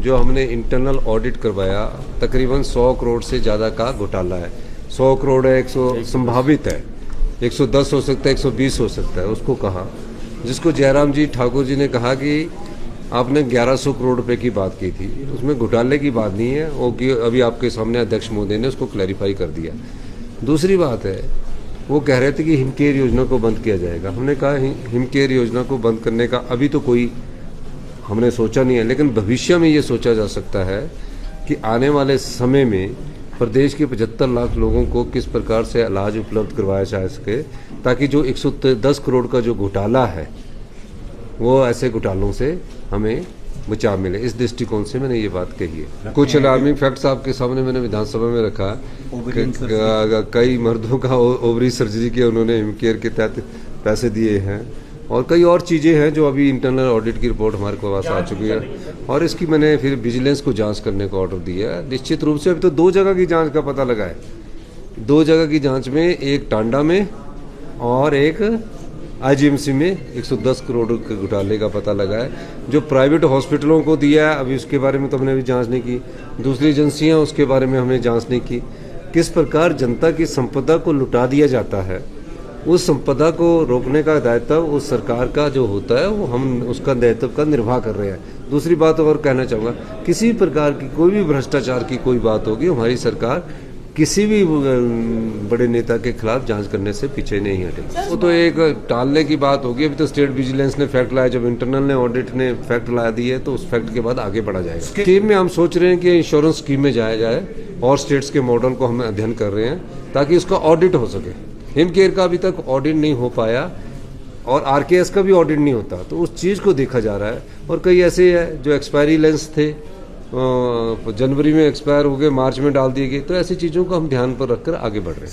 जो हमने internal audit करवाया तकरीबन 100 करोड़ से ज़्यादा का घोटाला है। 100 करोड़ है, 100 संभावित है, 110 हो सकता है, 120 हो सकता है, उसको कहा। जिसको जयराम जी ठाकुर जी ने कहा कि आपने 1100 करोड़ रुपए की बात की थी, उसमें घोटाले की बात नहीं है वो कि अभी आपके सामने अध्यक्ष महोदय ने उसको क्लैरिफाई कर दिया। दूसरी बात है, वो कह रहे थे कि हिमकेयर योजना को बंद किया जाएगा। हमने कहा हिमकेयर योजना को बंद करने का अभी तो कोई हमने सोचा नहीं है, लेकिन भविष्य में ये सोचा जा सकता है कि आने वाले समय में प्रदेश के 75 लाख लोगों को किस प्रकार से इलाज उपलब्ध करवाया जा सके, ताकि जो 110 करोड़ का जो घोटाला है वो ऐसे घोटालों से हमें बचाव मिले। इस दृष्टिकोण से मैंने ये बात कही है। कुछ अलार्मिंग फैक्ट्स आपके सामने मैंने विधानसभा में रखा। कई मर्दों का ओवरी सर्जरी के उन्होंने हिमकेयर के तहत पैसे दिए हैं, और कई और चीज़ें हैं जो अभी इंटरनल ऑडिट की रिपोर्ट हमारे पास आ चुकी है, और इसकी मैंने फिर विजिलेंस को जांच करने का ऑर्डर दिया है। निश्चित रूप से अभी तो 2 जगह की जांच का पता लगा है। 2 जगह की जांच में, एक टांडा में और एक आईजीएमसी में 110 करोड़ के घोटाले का पता लगा है। जो प्राइवेट हॉस्पिटलों को दिया है अभी उसके बारे में तो हमने अभी जांच नहीं की। दूसरी एजेंसियां उसके बारे में हमने जांच नहीं की। किस प्रकार जनता की संपदा को लुटा दिया जाता है, उस संपदा को रोकने का दायित्व उस सरकार का जो होता है वो हम उसका दायित्व का निर्वाह कर रहे हैं। दूसरी बात और कहना चाहूँगा, किसी प्रकार की कोई भी भ्रष्टाचार की कोई बात होगी, हमारी सरकार किसी भी बड़े नेता के खिलाफ जांच करने से पीछे नहीं हटेगी। वो तो एक टालने की बात होगी। अभी तो स्टेट विजिलेंस ने फैक्ट लाया, जब इंटरनल ने ऑडिट ने फैक्ट ला दिए तो उस फैक्ट के बाद आगे बढ़ा जाएगा। स्कीम में हम सोच रहे हैं कि इंश्योरेंस स्कीम में जाया जाए, और स्टेट्स के मॉडल को हम अध्ययन कर रहे हैं ताकि उसका ऑडिट हो सके। हिमकेयर का अभी तक ऑडिट नहीं हो पाया, और आरकेएस का भी ऑडिट नहीं होता, तो उस चीज़ को देखा जा रहा है। और कई ऐसे है जो एक्सपायरी लेंस थे, जनवरी में एक्सपायर हो गए, मार्च में डाल दिए गए, तो ऐसी चीज़ों को हम ध्यान पर रखकर आगे बढ़ रहे हैं।